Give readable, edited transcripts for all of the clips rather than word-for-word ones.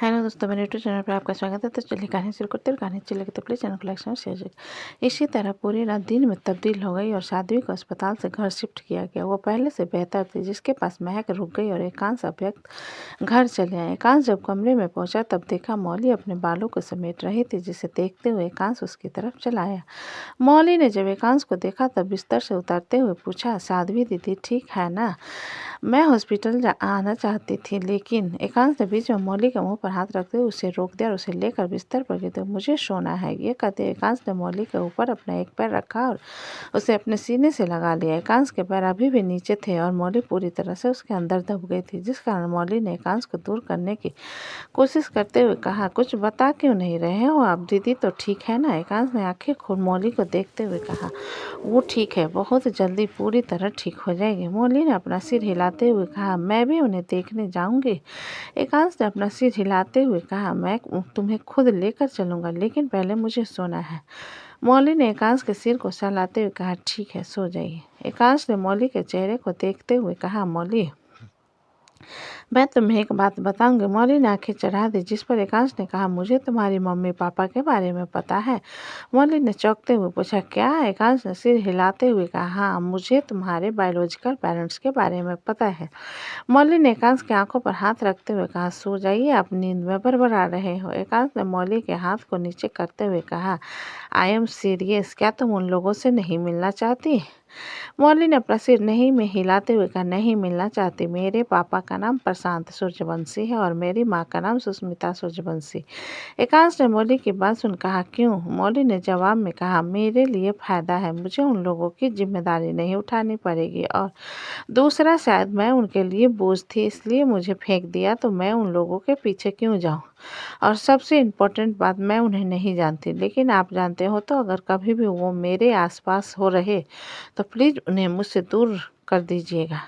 Hello दोस्तों, मेरे YouTube channel पर आपका स्वागत है। तो चलिए कहानी शुरू करते हैं। कहानी अच्छी लगी तो प्लीज़ चैनल को लाइक शेयर। इसी तरह पूरी रात दिन में तब्दील हो गई और साध्वी को अस्पताल से घर शिफ्ट किया गया। वो पहले से बेहतर थी, जिसके पास महक रुक गई और एकांश अव्यक्त घर चले आए। एकांश जब कमरे में पहुंचा तब देखा मौली अपने बालों को समेट रही थी, जिसे देखते हुए एकांश उसकी तरफ चला आया। मौली ने जब एकांश को देखा तब बिस्तर से उतरते हुए पूछा, साध्वी दीदी ठीक है ना? मैं हॉस्पिटल आना चाहती थी, लेकिन एकांश ने बीच में मौली के मुंह पर हाथ रखते हुए उसे रोक दिया और उसे लेकर बिस्तर पर गिर दिया। मुझे सोना है, ये कहते एकांश ने मौली के ऊपर अपना एक पैर रखा और उसे अपने सीने से लगा लिया। एकांश के पैर अभी भी नीचे थे और मौली पूरी तरह से उसके अंदर दब गई थी, जिस कारण मौली ने एकांश को दूर करने की कोशिश करते हुए कहा, कुछ बता क्यों नहीं रहे हो आप? दीदी तो ठीक है ना? एकांश ने आंखें खोल मौली को देखते हुए कहा, वो ठीक है, बहुत जल्दी पूरी तरह ठीक हो जाएगी। मौली ने अपना सिर हिलाते हुए कहा, मैं भी उन्हें देखने जाऊंगी। एकांश ने अपना सिर हिलाते हुए कहा, मैं तुम्हें खुद लेकर चलूंगा, लेकिन पहले मुझे सोना है। मौली ने एकांश के सिर को सहलाते हुए कहा, ठीक है, सो जाइए। एकांश ने मौली के चेहरे को देखते हुए कहा, मौली मैं तुम्हें एक बात बताऊंगी। मौली ने आंखें चढ़ा दी, जिस पर एकांश ने कहा, मुझे तुम्हारी मम्मी पापा के बारे में पता है। मौली ने चौंकते हुए पूछा, क्या? एकांश ने सिर हिलाते हुए कहा, हाँ, मुझे तुम्हारे बायोलॉजिकल पेरेंट्स के बारे में पता है। मौली ने एकांश की आंखों पर हाथ रखते हुए कहा, सो जाइए, आप नींद में बड़बड़ा रहे हो। एकांश ने मौली के हाथ को नीचे करते हुए कहा, आई एम सीरियस, क्या तुम उन लोगों से नहीं मिलना चाहती? मौली ने अपना सिर नहीं में हिलाते हुए कहा, नहीं मिलना चाहती। मेरे पापा का नाम प्रशांत सूर्यवंशी है और मेरी माँ का नाम सुष्मिता सूर्यवंशी। एकांश ने मौली की बात सुन कहा, क्यों? मौली ने जवाब में कहा, मेरे लिए फायदा है, मुझे उन लोगों की जिम्मेदारी नहीं उठानी पड़ेगी, और दूसरा, शायद मैं उनके लिए बोझ थी, इसलिए मुझे फेंक दिया, तो मैं उन लोगों के पीछे क्यों जाऊं? और सबसे इम्पोर्टेंट बात, मैं उन्हें नहीं जानती, लेकिन आप जानते हो, तो अगर कभी भी वो मेरे आसपास हो रहे तो प्लीज़ उन्हें मुझसे दूर कर दीजिएगा।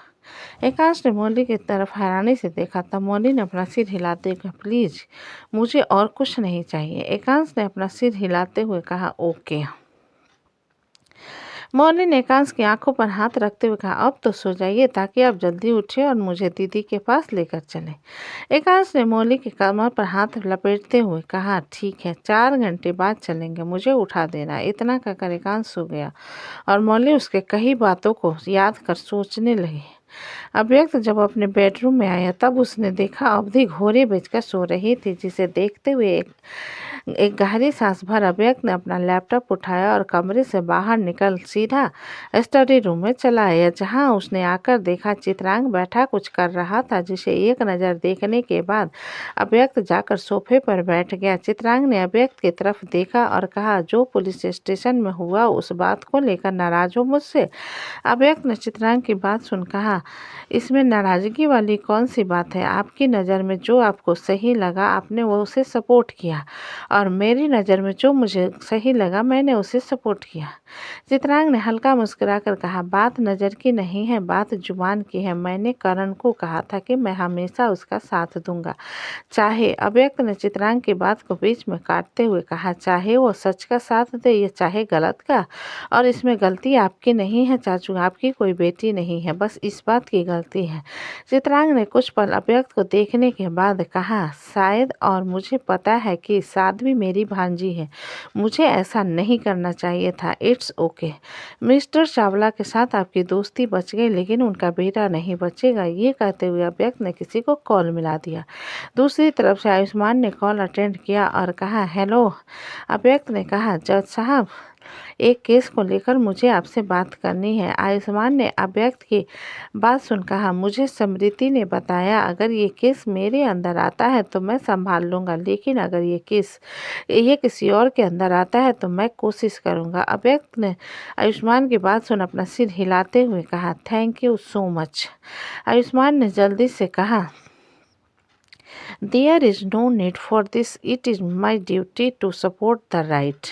एकांश ने मौली की तरफ हैरानी से देखा, तब मौली ने अपना सिर हिलाते हुए कहा, प्लीज़ मुझे और कुछ नहीं चाहिए। एकांश ने अपना सिर हिलाते हुए कहा, ओके। मौली ने एकांश की आंखों पर हाथ रखते हुए कहा, अब तो सो जाइए, ताकि आप जल्दी उठे और मुझे दीदी के पास लेकर चलें। एकांश ने मौली के कमर पर हाथ लपेटते हुए कहा, ठीक है, 4 घंटे बाद चलेंगे, मुझे उठा देना। इतना कहकर एकांश सो गया और मौली उसके कई बातों को याद कर सोचने लगी। अव्यक्त जब अपने बेडरूम में आया तब उसने देखा अवधि घोड़े बेचकर सो रही थी, जिसे देखते हुए एक गहरी सांस भर अव्यक्त ने अपना लैपटॉप उठाया और कमरे से बाहर निकल सीधा स्टडी रूम में चला आया, जहां उसने आकर देखा चित्रांग बैठा कुछ कर रहा था, जिसे एक नज़र देखने के बाद अव्यक्त जाकर सोफे पर बैठ गया। चित्रांग ने अव्यक्त की तरफ देखा और कहा, जो पुलिस स्टेशन में हुआ उस बात को लेकर नाराज हो मुझसे? अव्यक्त ने चित्रांग की बात सुन कहा, इसमें नाराज़गी वाली कौन सी बात है? आपकी नज़र में जो आपको सही लगा आपने वो उसे सपोर्ट किया, और मेरी नज़र में जो मुझे सही लगा मैंने उसे सपोर्ट किया। चित्रांग ने हल्का मुस्कुराकर कहा, बात नज़र की नहीं है, बात जुबान की है। मैंने करण को कहा था कि मैं हमेशा उसका साथ दूंगा, चाहे। अव्यक्त ने चित्रांग की बात को बीच में काटते हुए कहा, चाहे वो सच का साथ दे या चाहे गलत का, और इसमें गलती आपकी नहीं है चाचू, आपकी कोई बेटी नहीं है, बस इस बात की गलती है। चित्रांग ने कुछ पल अव्यक्त को देखने के बाद कहा, शायद, और मुझे पता है कि साध्वी मेरी भांजी है, मुझे ऐसा नहीं करना चाहिए था। It's okay. मिस्टर चावला के साथ आपकी दोस्ती बच गई, लेकिन उनका बेटा नहीं बचेगा। ये कहते हुए अव्यक्त ने किसी को कॉल मिला दिया। दूसरी तरफ से आयुष्मान ने कॉल अटेंड किया और कहा, हेलो। अव्यक्त ने कहा, जज साहब, एक केस को लेकर मुझे आपसे बात करनी है। आयुष्मान ने अव्यक्त की बात सुन कहा, मुझे स्मृति ने बताया अगर ये केस मेरे अंदर आता है तो मैं संभाल लूँगा, लेकिन अगर ये किसी और के अंदर आता है तो मैं कोशिश करूँगा। अव्यक्त ने आयुष्मान की बात सुन अपना सिर हिलाते हुए कहा, thank you so much. Ayushman ने जल्दी से कहा, There is no need for this. It is my duty to support the right.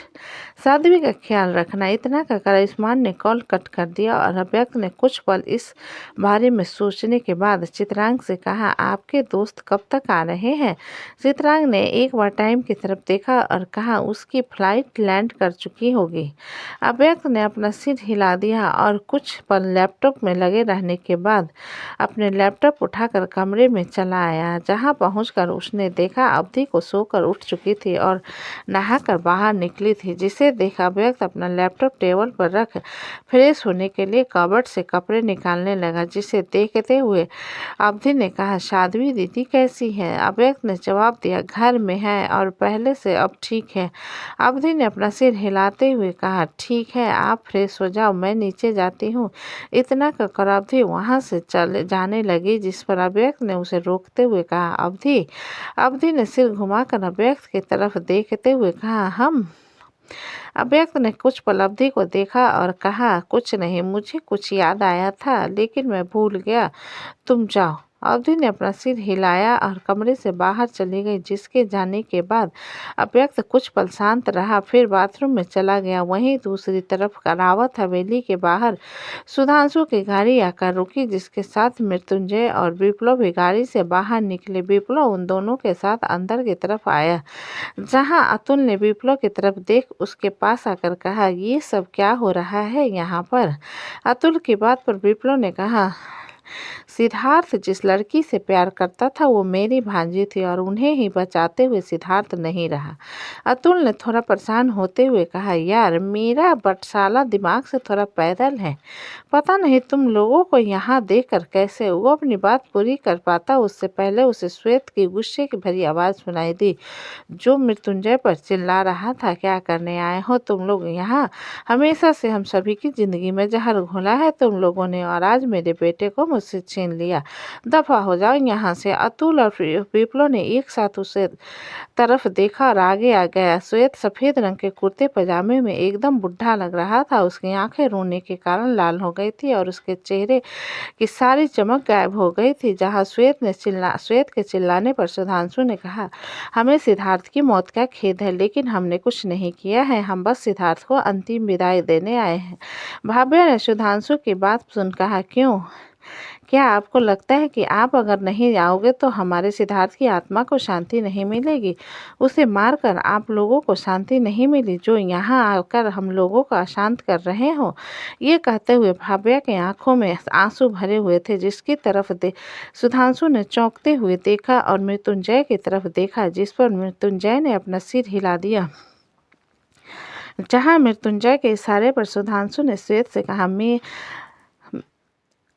Sadhvi का ख्याल रखना। इतना कहकर आयुष्मान ने कॉल कट कर दिया और अव्यक्त ने कुछ पल इस बारे में सोचने के बाद चित्रांग से कहा, आपके दोस्त कब तक आ रहे हैं? चित्रांग ने एक बार टाइम की तरफ देखा और कहा, उसकी फ्लाइट लैंड कर चुकी होगी। अव्यक्त ने अपना सिर हिला दिया और कुछ पल लैपटॉप में लगे रहने के बाद अपने लैपटॉप उठाकर कमरे में चला आया, जहां पहुँच पहुंचकर उसने देखा अवधि को सोकर उठ चुकी थी और नहाकर बाहर निकली थी। जिसे देखा अव्यक्त अपना लैपटॉप टेबल पर रख फ्रेश होने के लिए कबर्ड से कपड़े निकालने लगा। जिसे देखते हुए अवधि ने कहा, साध्वी दीदी कैसी है? अव्यक्त ने जवाब दिया, घर में है और पहले से अब ठीक है। अवधि ने अपना सिर हिलाते हुए कहा, ठीक है, आप फ्रेश हो जाओ, मैं नीचे जाती हूँ। इतना कहकर अवधि वहाँ से चले जाने लगी, जिस पर अव्यक्त ने उसे रोकते हुए कहा, अवधि। अवधि ने सिर घुमाकर अव्यक्त की तरफ देखते हुए कहा, हम? अव्यक्त ने कुछ पल अवधि को देखा और कहा, कुछ नहीं, मुझे कुछ याद आया था लेकिन मैं भूल गया, तुम जाओ। अवधि ने अपना सिर हिलाया और कमरे से बाहर चली गई। जिसके जाने के बाद अव्यक्त कुछ पल शांत रहा, फिर बाथरूम में चला गया। वहीं दूसरी तरफ रावत हवेली के बाहर सुधांशु की गाड़ी आकर रुकी, जिसके साथ मृत्युंजय और विप्लव भी गाड़ी से बाहर निकले। विप्लव उन दोनों के साथ अंदर की तरफ आया, जहां अतुल ने विप्लव की तरफ देख उसके पास आकर कहा, ये सब क्या हो रहा है यहाँ पर? अतुल की बात पर विप्लव ने कहा, सिद्धार्थ जिस लड़की से प्यार करता था वो मेरी भांजी थी और उन्हें ही बचाते हुए सिद्धार्थ नहीं रहा। अतुल ने थोड़ा परेशान होते हुए कहा, यार मेरा बटसाला दिमाग से थोड़ा पैदल है, पता नहीं तुम लोगों को यहाँ देखकर कैसे। वो अपनी बात पूरी कर पाता उससे पहले उसे श्वेत की गुस्से की भरी आवाज़ सुनाई दी, जो मृत्युंजय पर चिल्ला रहा था, क्या करने आए हो तुम लोग यहाँ? हमेशा से हम सभी की जिंदगी में जहर घोला है तुम लोगों ने, और आज मेरे बेटे को मुझसे छीन लिया। दफा हो जाओ यहाँ से। अतुल और विप्लव ने एक साथ उसे तरफ देखा और आगे आ गया। श्वेत सफेद रंग के कुर्ते पजामे में एकदम बुढ़ा लग रहा था। उसकी आंखें रोने के कारण लाल हो गई थी और उसके चेहरे की सारी चमक गायब हो गई थी। जहां श्वेत के चिल्लाने पर सुधांशु ने कहा, हमें सिद्धार्थ की मौत का खेद है, लेकिन हमने कुछ नहीं किया है, हम बस सिद्धार्थ को अंतिम विदाई देने आए हैं। भाव्या ने सुधांशु की बात सुन कहा, क्यों? क्या आपको लगता है कि आप अगर नहीं आओगे तो हमारे सिद्धार्थ की आत्मा को शांति नहीं मिलेगी? उसे मारकर आप लोगों को शांति नहीं मिली, जो यहाँ आकर हम लोगों को अशांत कर रहे हो? ये कहते हुए भाव्या की आंखों में आंसू भरे हुए थे, जिसकी तरफ सुधांशु ने चौंकते हुए देखा और मृत्युंजय की तरफ देखा, जिस पर मृत्युंजय ने अपना सिर हिला दिया। जहाँ मृत्युंजय के इशारे पर सुधांशु ने श्वेत से कहा,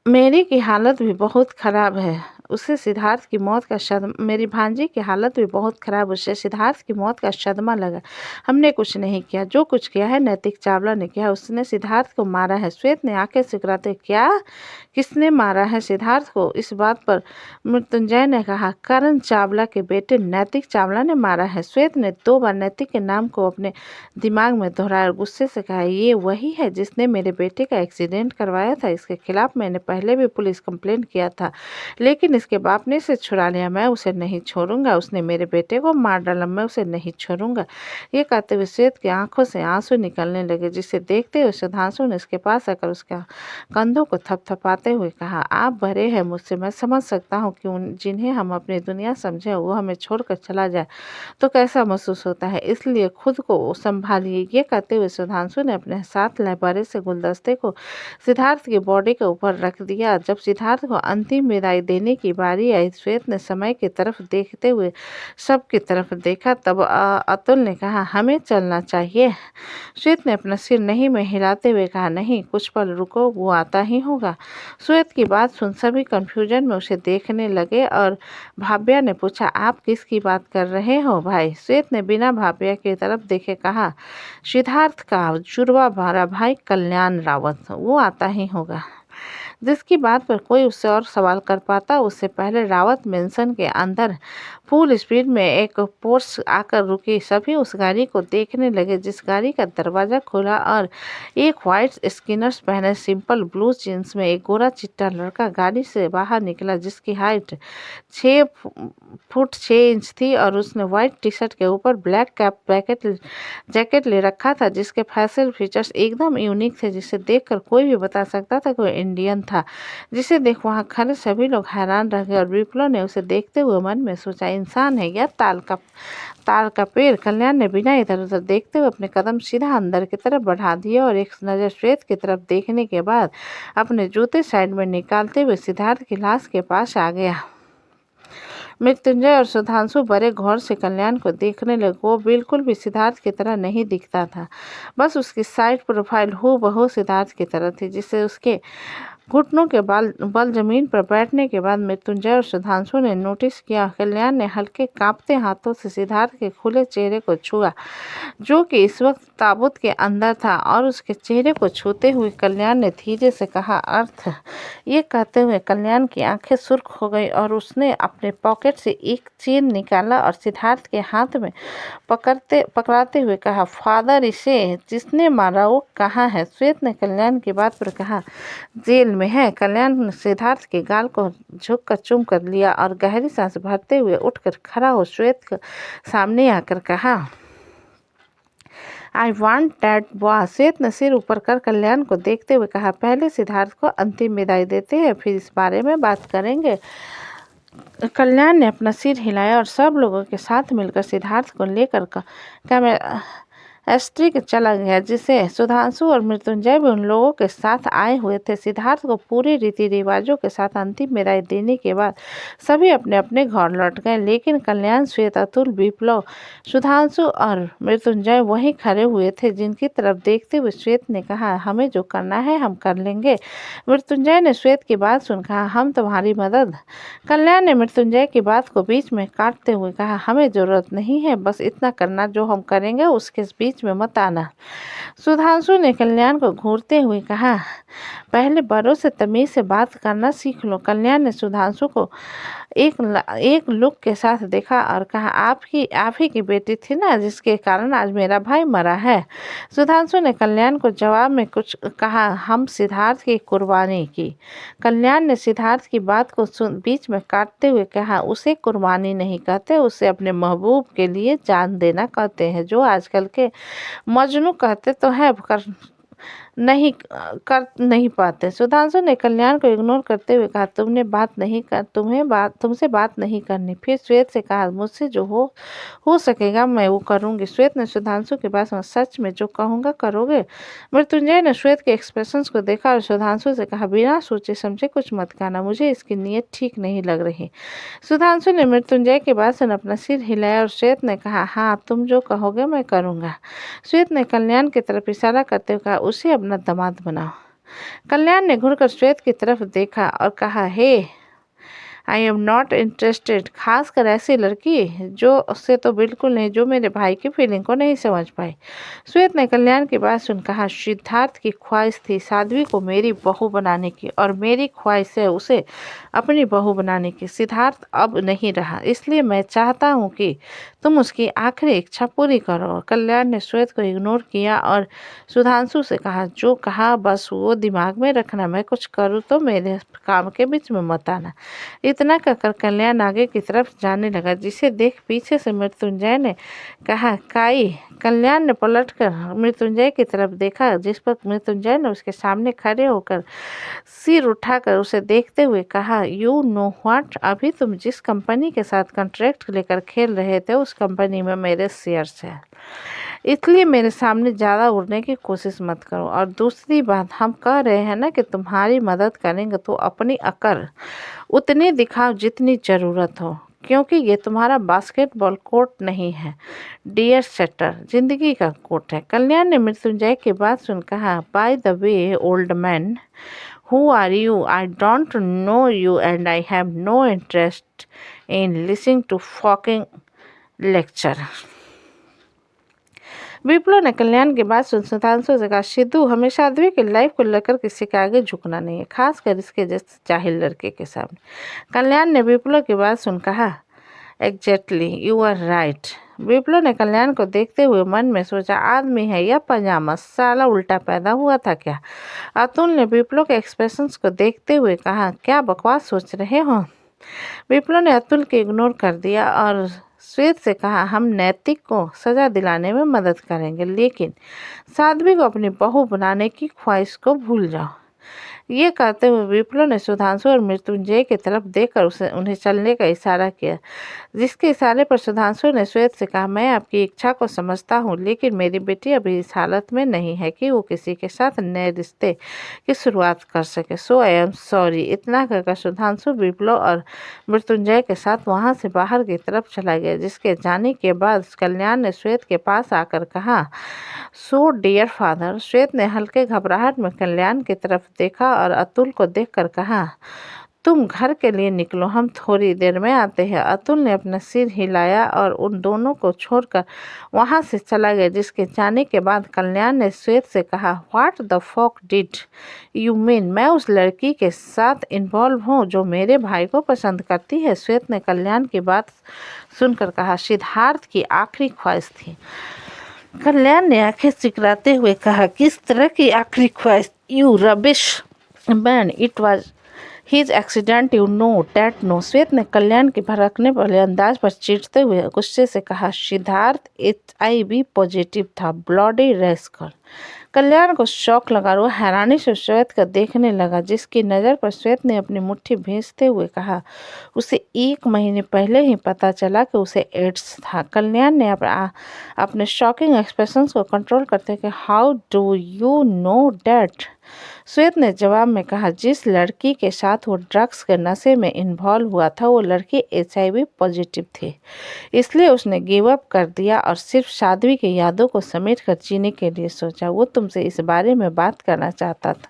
मेरी की हालत भी बहुत ख़राब है, उसे सिद्धार्थ की मौत का मेरी भांजी की हालत भी बहुत ख़राब, उसे सिद्धार्थ की मौत का सदमा लगा। हमने कुछ नहीं किया, जो कुछ किया है नैतिक चावला ने किया, उसने सिद्धार्थ को मारा है। श्वेत ने आंखें सिकुड़ाते, क्या? किसने मारा है सिद्धार्थ को? इस बात पर मृत्युंजय ने कहा, करण चावला के बेटे नैतिक चावला ने मारा है। श्वेत ने 2 बार नैतिक के नाम को अपने दिमाग में दोहराया और गुस्से से कहा, ये वही है जिसने मेरे बेटे का एक्सीडेंट करवाया था। इसके खिलाफ मैंने पहले भी पुलिस कंप्लेंट किया था, लेकिन इसके बाप ने इसे छुड़ा लिया। मैं उसे नहीं छोड़ूंगा, उसने मेरे बेटे को मार डाला, मैं उसे नहीं छोड़ूंगा। ये कहते हुए श्वेत की आंखों से आंसू निकलने लगे, जिसे देखते हुए सुधांशु ने उसके पास आकर उसके कंधों को थपथपाते हुए कहा, आप भरे हैं मुझसे, मैं समझ सकता हूँ कि जिन्हें हम अपनी दुनिया समझे वो हमें छोड़कर चला जाए तो कैसा महसूस होता है, इसलिए खुद को संभालिए। ये कहते हुए सुधांशु ने अपने साथ लाए बड़े से गुलदस्ते को सिद्धार्थ की बॉडी के ऊपर रख दिया। जब सिद्धार्थ को अंतिम विदाई देने की बारी आई, श्वेत ने समय की तरफ देखते हुए सबकी तरफ देखा। तब अतुल ने कहा, हमें चलना चाहिए। श्वेत ने अपना सिर नहीं में हिलाते हुए कहा, नहीं, कुछ पल रुको, वो आता ही होगा। श्वेत की बात सुन सभी कंफ्यूजन में उसे देखने लगे और भाव्या ने पूछा, आप किसकी बात कर रहे हो भाई? श्वेत ने बिना भाव्या की तरफ देखे कहा, सिद्धार्थ का जुड़वा भारा भाई कल्याण रावत, वो आता ही होगा। जिसकी बात पर कोई उससे और सवाल कर पाता उससे पहले रावत मेंशन के अंदर फुल स्पीड में एक पोर्स आकर रुकी। सभी उस गाड़ी को देखने लगे, जिस गाड़ी का दरवाज़ा खुला और एक व्हाइट स्किनर्स पहने सिंपल ब्लू जींस में एक गोरा चिट्टा लड़का गाड़ी से बाहर निकला, जिसकी हाइट 6 फुट 6 इंच थी और उसने व्हाइट टी शर्ट के ऊपर ब्लैक कैप जैकेट ले रखा था, जिसके फैशियल फीचर्स एकदम यूनिक थे, जिसे देखकर कोई भी बता सकता था कोई इंडियन था। जिसे देख वहाँ खड़े सभी लोग हैरान रह गए और विप्लव ने उसे देखते हुए मन में सोचा, इंसान है या ताल का पेड़। कल्याण ने बिना इधर उधर देखते हुए अपने कदम सीधा अंदर की तरफ बढ़ा दिए और एक नज़र श्वेत की तरफ देखने के बाद अपने जूते साइड में निकालते हुए सिद्धार्थ की लाश के पास आ गया। मृत्युंजय और सुधांशु बड़े गौर से कल्याण को देखने लगे। वो बिल्कुल भी सिद्धार्थ की तरह नहीं दिखता था, बस उसकी साइड प्रोफाइल हूबहू सिद्धार्थ की तरह थी, जिससे उसके घुटनों के बल जमीन पर बैठने के बाद मृत्युंजय और सुधांशु ने नोटिस किया। कल्याण ने हल्के कांपते हाथों से सिद्धार्थ के खुले चेहरे को छुआ, जो कि इस वक्त ताबूत के अंदर था, और उसके चेहरे को छूते हुए कल्याण ने धीरे से कहा, अर्थ। ये कहते हुए कल्याण की आंखें सुर्ख हो गई और उसने अपने पॉकेट से एक चेन निकाला और सिद्धार्थ के हाथ में पकड़ाते हुए कहा, फादर, इसे जिसने मारा वो कहाँ है? श्वेत ने कल्याण की बात पर कहा, जेल में है। कल्याण ने सिद्धार्थ के गाल को झुककर चूम कर लिया और गहरी सांस भरते हुए उठकर खड़ा हो श्वेत के सामने आकर कहा, आई वॉन्ट डैट बॉय। श्वेत ने सिर ऊपर कर कल्याण को देखते हुए कहा, पहले सिद्धार्थ को अंतिम विदाई देते हैं, फिर इस बारे में बात करेंगे। कल्याण ने अपना सिर हिलाया और सब लोगों के साथ मिलकर सिद्धार्थ को लेकर एस्ट्रिक चला गया, जिसे सुधांशु और मृत्युंजय भी उन लोगों के साथ आए हुए थे। सिद्धार्थ को पूरे रीति रिवाजों के साथ अंतिम विदाई देने के बाद सभी अपने अपने घर लौट गए, लेकिन कल्याण, श्वेत, अतुल, विप्लव, सुधांशु और मृत्युंजय वहीं खड़े हुए थे, जिनकी तरफ देखते हुए श्वेत ने कहा, हमें जो करना है हम कर लेंगे। मृत्युंजय ने श्वेत की बात सुन कहा, हम तुम्हारी मदद। कल्याण ने मृत्युंजय की बात को बीच में काटते हुए कहा, हमें जरूरत नहीं है, बस इतना करना, जो हम करेंगे उसके बीच में मत आना। सुधांशु ने कल्याण को घूरते हुए कहा, पहले बड़ों से तमीज से बात करना सीख लो। कल्याण ने सुधांशु को एक लुक के साथ देखा और कहा, आप ही की बेटी थी ना जिसके कारण आज मेरा भाई मरा है। सुधांशु ने कल्याण को जवाब में कुछ कहा, हम सिद्धार्थ की कुर्बानी की। कल्याण ने सिद्धार्थ की बात को बीच में काटते हुए कहा, उसे कुर्बानी नहीं कहते, उसे अपने महबूब के लिए जान देना कहते हैं, जो आजकल के मजनू कहते तो है, कर नहीं पाते। सुधांशु ने कल्याण को इग्नोर करते हुए कहा, तुमसे बात नहीं करनी। फिर श्वेत से कहा, मुझसे जो हो सकेगा मैं वो करूंगी। श्वेत ने सुधांशु के पास सच में जो कहूँगा करोगे? मृत्युंजय ने श्वेत के एक्सप्रेशंस को देखा और सुधांशु से कहा, बिना सोचे समझे कुछ मत कहना, मुझे इसकी नीयत ठीक नहीं लग रही। सुधांशु ने मृत्युंजय के बाद सुन अपना सिर हिलाया और श्वेत ने कहा, हाँ, तुम जो कहोगे मैं करूँगा। श्वेत ने कल्याण की तरफ इशारा करते हुए कहा, उसे अपना दामाद बनाओ। कल्याण ने घुरकर श्वेत की तरफ देखा और कहा, हे, आई एम नॉट इंटरेस्टेड। खासकर ऐसी लड़की जो उससे तो बिल्कुल नहीं, जो मेरे भाई की फीलिंग को नहीं समझ पाई। श्वेत ने कल्याण की बात सुन कहा, सिद्धार्थ की ख्वाहिश थी साध्वी को मेरी बहू बनाने की, और मेरी ख्वाहिश है उसे अपनी बहू बनाने की। सिद्धार्थ अब नहीं रहा, इसलिए मैं चाहता हूँ कि तुम उसकी आखिरी इच्छा पूरी करो। कल्याण ने श्वेत को इग्नोर किया और सुधांशु से कहा, जो कहा बस वो दिमाग में रखना, मैं कुछ करूँ तो मेरे काम के बीच में मत आना। इतना कहकर कल्याण आगे की तरफ जाने लगा, जिसे देख पीछे से मृत्युंजय ने कहा, काई। कल्याण ने पलटकर मृत्युंजय की तरफ देखा, जिस पर मृत्युंजय ने उसके सामने खड़े होकर सिर उठाकर उसे देखते हुए कहा, यू नो व्हाट, अभी तुम जिस कंपनी के साथ कॉन्ट्रैक्ट लेकर खेल रहे थे उस कंपनी में मेरे शेयर्स हैं, इसलिए मेरे सामने ज़्यादा उड़ने की कोशिश मत करो। और दूसरी बात, हम कह रहे हैं ना कि तुम्हारी मदद करेंगे, तो अपनी अकड़ उतनी दिखाओ जितनी ज़रूरत हो, क्योंकि ये तुम्हारा बास्केटबॉल कोर्ट नहीं है डियर सेटर, जिंदगी का कोर्ट है। कल्याण ने मृत्युंजय की बात सुन कहा, by the way old man, who are you? I don't know you and I have no interest in listening to fucking lecture. Viplav ने कल्याण की बात सुन सुधांशु से कहा, सिद्धू, हमें साध्वी की लाइफ को लेकर किसी के आगे झुकना नहीं है, खासकर इसके जैसे जाहिल लड़के के सामने। कल्याण ने विप्लव की बात सुन कहा, एग्जैक्टली, यू आर राइट। विप्लव ने कल्याण को देखते हुए मन में सोचा, आदमी है या पजामा, साला उल्टा पैदा हुआ था क्या? अतुल ने विप्लव के एक्सप्रेशंस को देखते हुए कहा, क्या बकवास सोच रहे हो? विप्लव ने अतुल को इग्नोर कर दिया और श्वेत से कहा, हम नैतिक को सजा दिलाने में मदद करेंगे, लेकिन साध्वी को अपनी बहू बनाने की ख्वाहिश को भूल जाओ। ये कहते हुए विप्रो ने सुधांशु और मृत्युंजय की तरफ देखकर उन्हें चलने का इशारा किया, जिसके इशारे पर सुधांशु ने श्वेत से कहा, मैं आपकी इच्छा को समझता हूँ, लेकिन मेरी बेटी अभी इस हालत में नहीं है कि वो किसी के साथ नए रिश्ते की शुरुआत कर सके। सो आई एम सॉरी। इतना कहकर सुधांशु विप्रो और मृत्युंजय के साथ वहां से बाहर की तरफ चला गया, जिसके जाने के बाद कल्याण ने श्वेत के पास आकर कहा, सो डियर फादर। श्वेत ने हल्के घबराहट में कल्याण की तरफ देखा और अतुल को देखकर कहा, तुम घर के लिए निकलो, हम थोड़ी देर में आते हैं। अतुल ने अपना सिर हिलाया और उन दोनों को छोड़कर वहां से चला गया, जिसके जाने के बाद कल्याण ने श्वेत से कहा, what the fuck did you mean? मैं उस लड़की के साथ इन्वॉल्व हूँ जो मेरे भाई को पसंद करती है। श्वेत ने कल्याण की बात सुनकर कहा, सिद्धार्थ की आखिरी ख्वाहिश थी। कल्याण ने आंखें सिकराते हुए कहा, किस तरह की आखिरी ख्वाहिश? You rubbish man, it was his accident, you know that no. Shwet ने कल्याण के भड़कने वाले अंदाज पर चिढ़ते हुए गुस्से से कहा, सिद्धार्थ HIV पॉजिटिव था, ब्लडी रेस्कल। कल्याण को शौक लगा और वो हैरानी से श्वेत को देखने लगा, जिसकी नज़र पर श्वेत ने अपनी मुट्ठी भींचते हुए कहा, उसे 1 महीने पहले ही पता चला कि उसे एड्स था। कल्याण ने अपने शॉकिंग एक्सप्रेशंस को कंट्रोल करते हुए, how do you know that? श्वेत ने जवाब में कहा, जिस लड़की के साथ वो ड्रग्स के नशे में इन्वॉल्व हुआ था वो लड़की HIV पॉजिटिव थी, इसलिए उसने गिव अप कर दिया और सिर्फ साध्वी की यादों को समेट कर जीने के लिए सोचा। वो तुमसे इस बारे में बात करना चाहता था।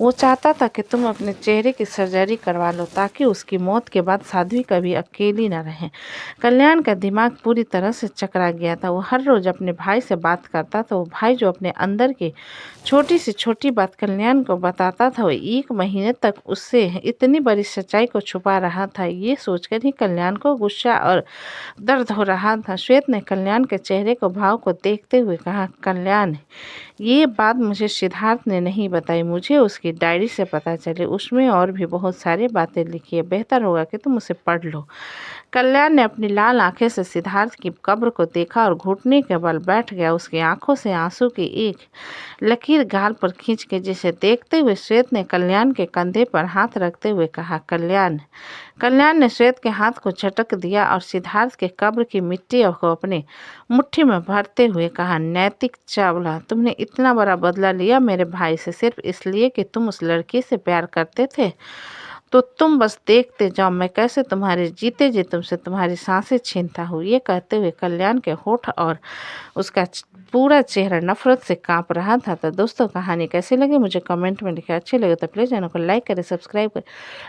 वो चाहता था कि तुम अपने चेहरे की सर्जरी करवा लो ताकि उसकी मौत के बाद साध्वी कभी अकेली न रहे। कल्याण का दिमाग पूरी तरह से चकरा गया था। वो हर रोज अपने भाई से बात करता था। वो भाई जो अपने अंदर की छोटी से छोटी बात कल्याण को बताता था, वो 1 महीने तक उससे इतनी बड़ी सच्चाई को छुपा रहा था। ये सोचकर ही कल्याण को गुस्सा और दर्द हो रहा था। श्वेत ने कल्याण के चेहरे को भाव को देखते हुए कहा, कल्याण, ये बात मुझे सिद्धार्थ ने नहीं बताई, मुझे उसकी डायरी से पता चली। उसमें और भी बहुत सारी बातें लिखी है, बेहतर होगा कि तुम उसे पढ़ लो। कल्याण ने अपनी लाल आंखें से सिद्धार्थ की कब्र को देखा और घुटने के बल बैठ गया। उसकी आंखों से आंसू की एक लकीर गाल पर खींच के, जिसे देखते हुए श्वेत ने कल्याण के कंधे पर हाथ रखते हुए कहा, कल्याण। कल्याण ने श्वेत के हाथ को झटक दिया और सिद्धार्थ के कब्र की मिट्टी को अपने मुट्ठी में भरते हुए कहा, नैतिक चावला, तुमने इतना बड़ा बदला लिया मेरे भाई से सिर्फ इसलिए कि तुम उस लड़की से प्यार करते थे? तो तुम बस देखते जाओ मैं कैसे तुम्हारे जीते जी तुमसे तुम्हारी सांसें छीनता हूँ। ये कहते हुए कल्याण के होठ और उसका पूरा चेहरा नफरत से कांप रहा था। तो दोस्तों, कहानी कैसी लगी मुझे कमेंट में लिखें। अच्छी लगे तो प्लीज़ चैनल को लाइक करें, सब्सक्राइब करें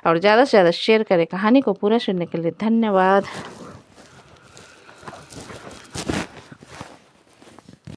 और ज़्यादा से ज़्यादा शेयर करें। कहानी को पूरा सुनने के लिए धन्यवाद।